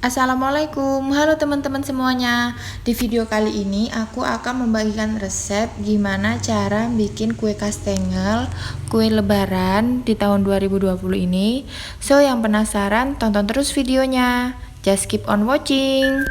Assalamualaikum, halo teman-teman semuanya. Di video kali ini aku akan membagikan resep gimana cara bikin kue kastengel, kue lebaran di tahun 2020 ini. So, yang penasaran tonton terus videonya. Just keep on watching.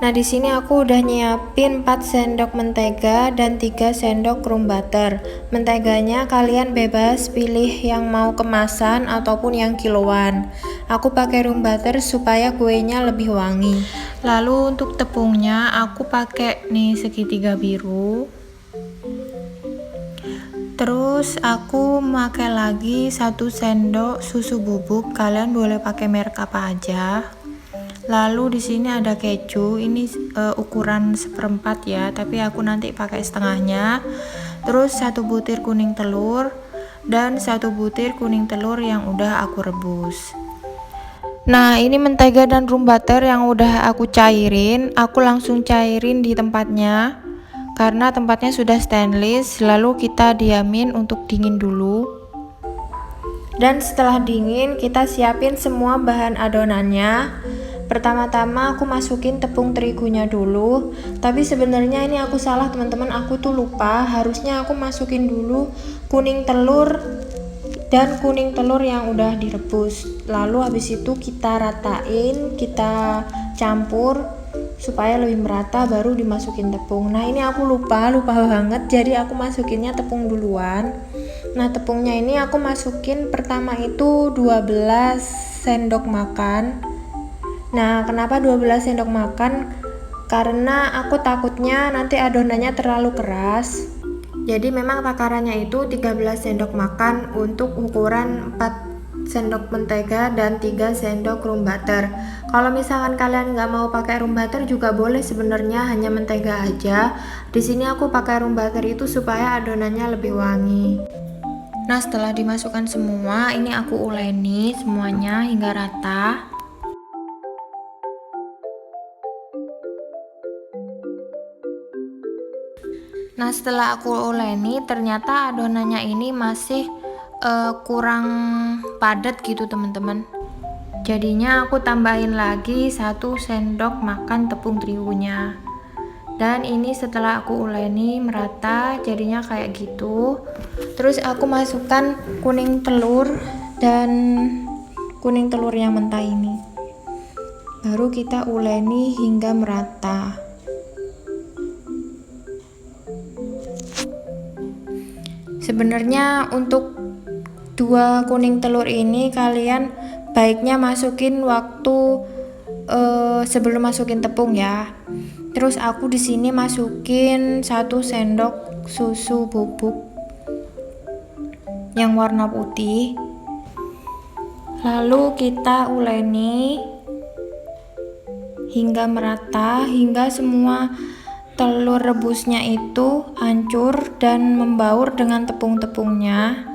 Nah, di sini aku udah nyiapin 4 sendok mentega dan 3 sendok room butter. Menteganya kalian bebas pilih yang mau kemasan ataupun yang kiloan. Aku pakai room butter supaya kuenya lebih wangi. Lalu untuk tepungnya aku pakai nih segitiga biru. Terus aku memakai lagi 1 sendok susu bubuk. Kalian boleh pakai merek apa aja. Lalu di sini ada keju, ini ukuran 1/4 ya, tapi aku nanti pakai setengahnya. Terus 1 butir kuning telur dan 1 butir kuning telur yang udah aku rebus. Nah, ini mentega dan room butter yang udah aku cairin, aku langsung cairin di tempatnya. Karena tempatnya sudah stainless, lalu kita diamin untuk dingin dulu. Dan setelah dingin, kita siapin semua bahan adonannya. Pertama-tama aku masukin tepung terigunya dulu, tapi sebenarnya ini aku salah teman-teman, aku tuh lupa, harusnya aku masukin dulu kuning telur dan kuning telur yang udah direbus. Lalu habis itu kita ratain, kita campur supaya lebih merata, baru dimasukin tepung. Nah, ini aku lupa banget, jadi aku masukinnya tepung duluan. Nah, tepungnya ini aku masukin pertama itu 12 sendok makan. Nah, kenapa 12 sendok makan? Karena aku takutnya nanti adonannya terlalu keras. Jadi memang takarannya itu 13 sendok makan untuk ukuran 4 sendok mentega dan 3 sendok room butter. Kalau misalkan kalian nggak mau pakai room butter juga boleh, sebenarnya hanya mentega aja. Di sini aku pakai room butter itu supaya adonannya lebih wangi. Nah, setelah dimasukkan semua, ini aku uleni semuanya hingga rata. Nah, setelah aku uleni, ternyata adonannya ini masih kurang padat gitu teman-teman. Jadinya aku tambahin lagi 1 sendok makan tepung terigunya. Dan ini setelah aku uleni merata, jadinya kayak gitu. Terus aku masukkan kuning telur dan kuning telur yang mentah ini. Baru kita uleni hingga merata. Sebenarnya untuk 2 kuning telur ini kalian baiknya masukin waktu sebelum masukin tepung ya. Terus aku di sini masukin 1 sendok susu bubuk yang warna putih. Lalu kita uleni hingga merata, hingga semua telur rebusnya itu hancur dan membaur dengan tepung-tepungnya.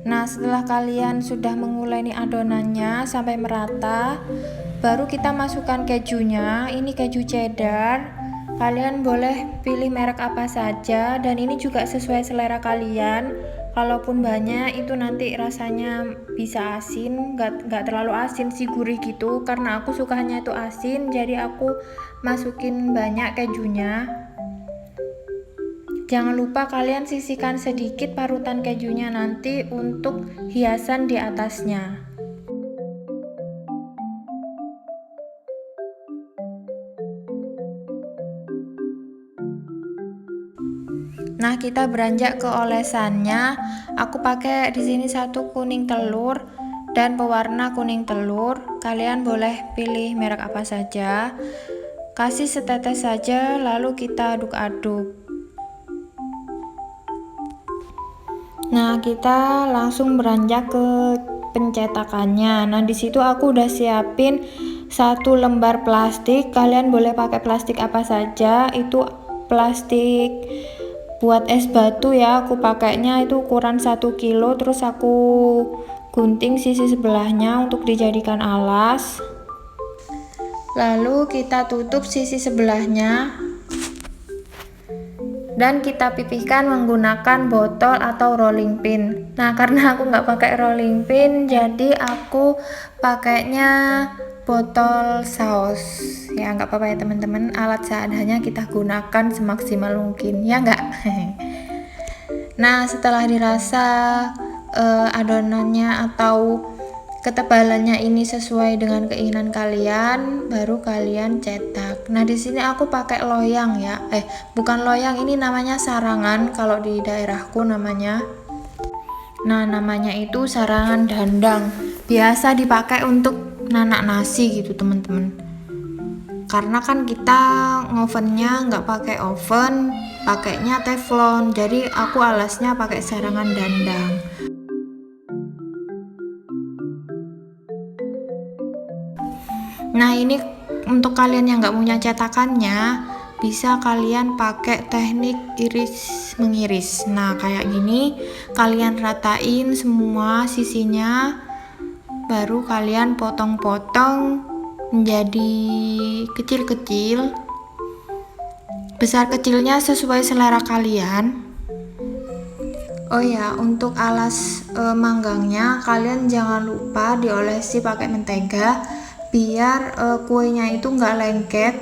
Nah, setelah kalian sudah menguleni adonannya sampai merata, baru kita masukkan kejunya. Ini keju cheddar. Kalian boleh pilih merek apa saja, dan ini juga sesuai selera kalian. Kalaupun banyak itu nanti rasanya bisa asin, nggak terlalu asin sih, gurih gitu. Karena aku sukanya itu asin, jadi aku masukin banyak kejunya. Jangan lupa kalian sisihkan sedikit parutan kejunya nanti untuk hiasan di atasnya. Nah, kita beranjak ke olesannya. Aku pakai di sini 1 kuning telur dan pewarna kuning telur. Kalian boleh pilih merek apa saja. Kasih setetes saja, lalu kita aduk-aduk. Nah, kita langsung beranjak ke pencetakannya. Nah, di situ aku udah siapin satu lembar plastik. Kalian boleh pakai plastik apa saja, itu plastik buat es batu ya. Aku pakainya itu ukuran 1 kilo, terus aku gunting sisi sebelahnya untuk dijadikan alas. Lalu kita tutup sisi sebelahnya dan kita pipihkan menggunakan botol atau rolling pin. Nah, karena aku nggak pakai rolling pin, jadi aku pakainya botol saus. Ya nggak apa-apa ya teman-teman, alat seadanya kita gunakan semaksimal mungkin, ya nggak? Nah, setelah dirasa adonannya atau ketebalannya ini sesuai dengan keinginan kalian, baru kalian cetak. Nah, di sini aku pakai loyang ya. Bukan loyang, ini namanya sarangan kalau di daerahku namanya. Nah, namanya itu sarangan dandang. Biasa dipakai untuk nanak nasi gitu, teman-teman. Karena kan kita ngovennya nggak pakai oven, pakainya teflon. Jadi aku alasnya pakai sarangan dandang. Nah, ini untuk kalian yang nggak punya cetakannya, bisa kalian pakai teknik iris mengiris. Nah, kayak gini, kalian ratain semua sisinya, baru kalian potong-potong menjadi kecil-kecil. Besar kecilnya sesuai selera kalian. Oh ya, untuk alas manggangnya kalian jangan lupa diolesi pakai mentega, biar kuenya itu nggak lengket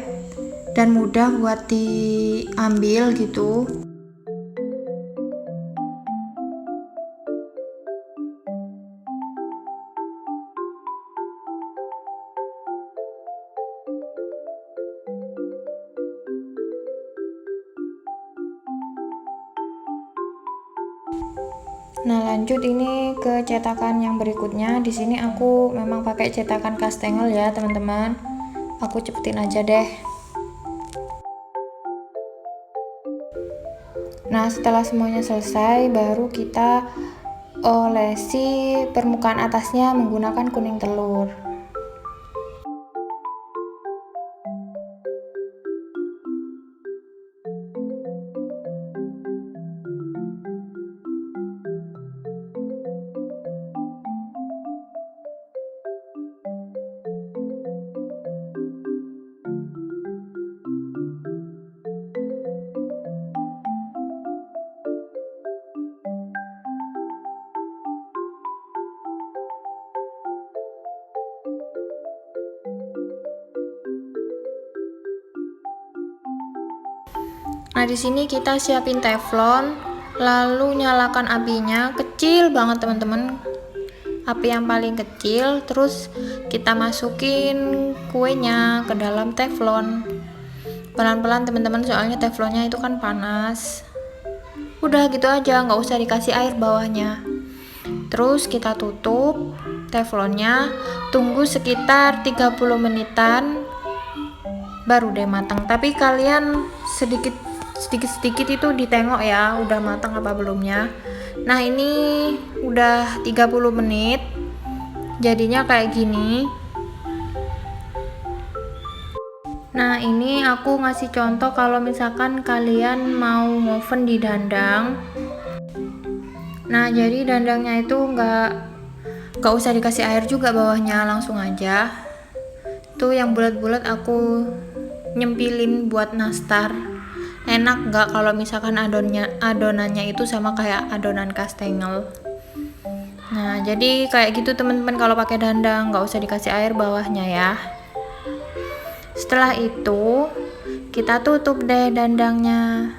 dan mudah buat diambil gitu. Nah, lanjut ini ke cetakan yang berikutnya. Di sini aku memang pakai cetakan kastengel ya, teman-teman. Aku cepetin aja deh. Nah, setelah semuanya selesai, baru kita olesi permukaan atasnya menggunakan kuning telur. Nah, di sini kita siapin teflon, lalu nyalakan apinya kecil banget, teman-teman. Api yang paling kecil, terus kita masukin kuenya ke dalam teflon. Pelan-pelan, teman-teman, soalnya teflonnya itu kan panas. Udah gitu aja, nggak usah dikasih air bawahnya. Terus kita tutup teflonnya, tunggu sekitar 30 menitan, baru deh matang. Tapi kalian sedikit itu ditengok ya, udah matang apa belumnya. Nah, ini udah 30 menit, jadinya kayak gini. Nah, ini aku ngasih contoh kalau misalkan kalian mau ngoven di dandang. Nah, jadi dandangnya itu nggak usah dikasih air juga bawahnya, langsung aja. Tuh yang bulat-bulat aku nyempilin buat nastar. Enak nggak kalau misalkan adonannya itu sama kayak adonan kastengel. Nah, jadi kayak gitu teman-teman kalau pakai dandang, nggak usah dikasih air bawahnya ya. Setelah itu kita tutup deh dandangnya.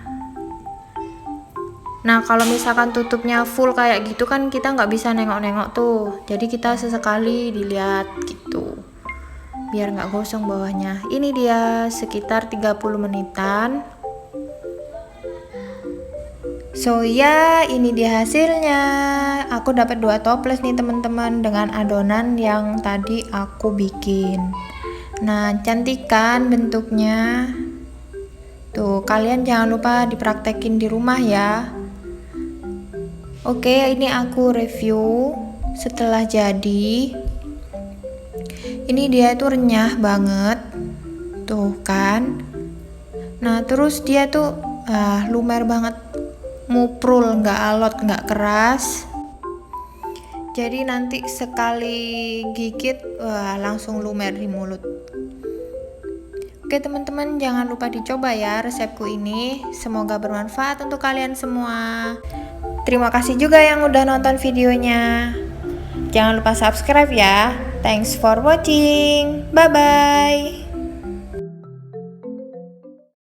Nah, kalau misalkan tutupnya full kayak gitu kan kita nggak bisa nengok-nengok tuh. Jadi kita sesekali dilihat gitu, biar nggak gosong bawahnya. Ini dia sekitar 30 menitan. So ya, ini dia hasilnya. Aku dapat 2 toples nih teman-teman dengan adonan yang tadi aku bikin. Nah, cantik kan bentuknya? Tuh, kalian jangan lupa dipraktekin di rumah ya. Oke, ini aku review setelah jadi. Ini dia tuh renyah banget, tuh kan. Nah terus dia tuh lumer banget, muprul, nggak alot, nggak keras. Jadi nanti sekali gigit, langsung lumer di mulut. Oke teman-teman, jangan lupa dicoba ya resepku ini. Semoga bermanfaat untuk kalian semua. Terima kasih juga yang udah nonton videonya. Jangan lupa subscribe ya. Thanks for watching. Bye-bye.